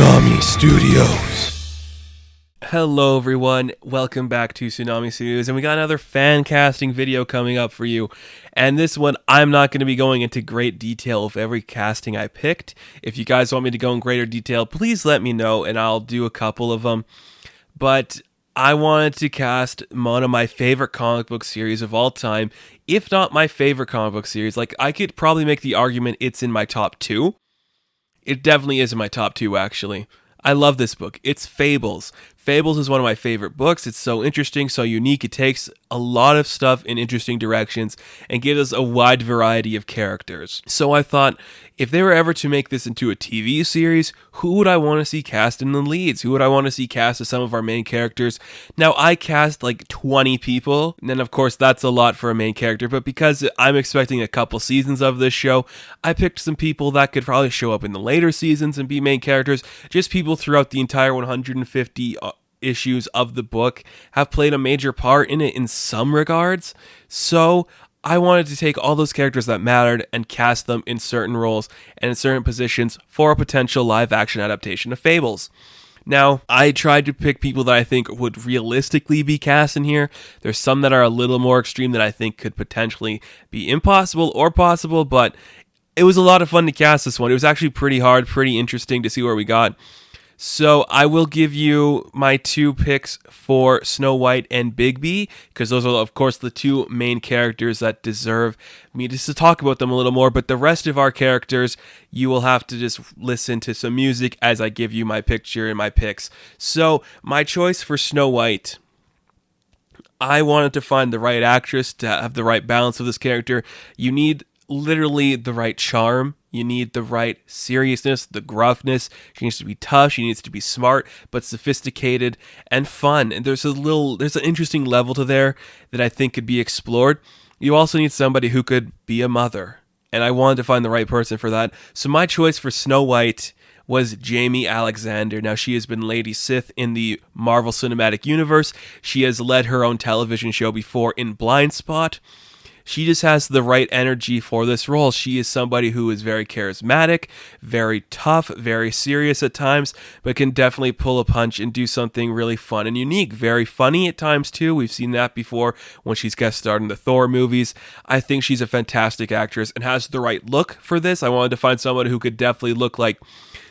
Tsunami Studios. Hello everyone, welcome back to Tsunami Studios, and we got another fan casting video coming up for you. And this one, I'm not going to be going into great detail of every casting I picked. If you guys want me to go in greater detail, please let me know and I'll do a couple of them. But I wanted to cast one of my favorite comic book series of all time, if not my favorite comic book series. Like, I could probably make the argument it's in my top 2. It definitely is in my top 2, actually. I love this book. It's Fables. Fables is one of my favorite books. It's so interesting, so unique. It takes a lot of stuff in interesting directions and gives us a wide variety of characters. So I thought, if they were ever to make this into a TV series, who would I want to see cast in the leads? Who would I want to see cast as some of our main characters? Now, I cast like 20 people, and then of course that's a lot for a main character, but because I'm expecting a couple seasons of this show, I picked some people that could probably show up in the later seasons and be main characters, just people throughout the entire 150 issues of the book have played a major part in it in some regards. So I wanted to take all those characters that mattered and cast them in certain roles and in certain positions for a potential live action adaptation of Fables. Now, I tried to pick people that I think would realistically be cast in here. There's some that are a little more extreme that I think could potentially be impossible or possible, but it was a lot of fun to cast this one. It was actually pretty hard, pretty interesting to see where we got. So I will give you my 2 picks for Snow White and Bigby, because those are, of course, the 2 main characters that deserve me just to talk about them a little more. But the rest of our characters, you will have to just listen to some music as I give you my picture and my picks. So my choice for Snow White, I wanted to find the right actress to have the right balance of this character. You need literally the right charm. You need the right seriousness, the gruffness. She needs to be tough. She needs to be smart, but sophisticated and fun. And there's an interesting level to there that I think could be explored. You also need somebody who could be a mother. And I wanted to find the right person for that. So my choice for Snow White was Jaime Alexander. Now, she has been Lady Sith in the Marvel Cinematic Universe. She has led her own television show before in Blind Spot. She just has the right energy for this role. She is somebody who is very charismatic, very tough, very serious at times, but can definitely pull a punch and do something really fun and unique. Very funny at times, too. We've seen that before when she's guest starred in the Thor movies. I think she's a fantastic actress and has the right look for this. I wanted to find someone who could definitely look like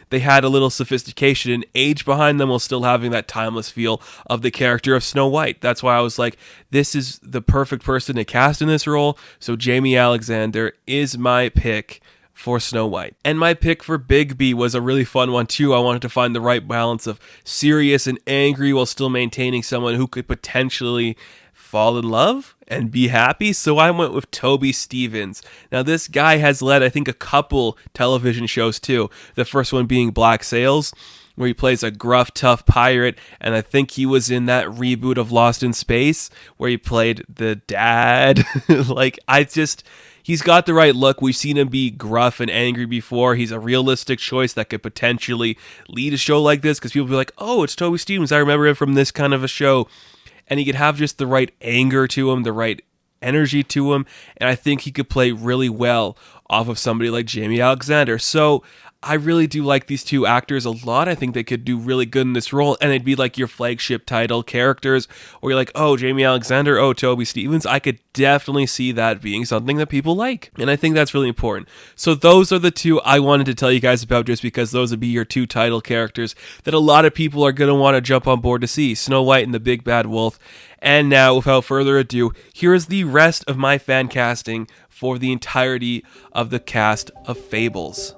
they had a little sophistication and age behind them while still having that timeless feel of the character of Snow White. That's why I was like, this is the perfect person to cast in this role. So Jaime Alexander is my pick for Snow White. And my pick for Bigby was a really fun one too. I wanted to find the right balance of serious and angry while still maintaining someone who could potentially fall in love and be happy. So I went with Toby Stephens. Now, this guy has led, I think, a couple television shows too. The first one being Black Sails, where he plays a gruff, tough pirate. And I think he was in that reboot of Lost in Space where he played the dad. He's got the right look. We've seen him be gruff and angry before. He's a realistic choice that could potentially lead a show like this, because people will be like, oh, it's Toby Stephens. I remember him from this kind of a show. And he could have just the right anger to him, the right energy to him. And I think he could play really well off of somebody like Jaime Alexander. So I really do like these 2 actors a lot. I think they could do really good in this role. And they'd be like your flagship title characters. Or you're like, oh, Jaime Alexander, oh, Toby Stephens. I could definitely see that being something that people like. And I think that's really important. So those are the 2 I wanted to tell you guys about, just because those would be your 2 title characters that a lot of people are going to want to jump on board to see. Snow White and the Big Bad Wolf. And now, without further ado, here is the rest of my fan casting for the entirety of the cast of Fables.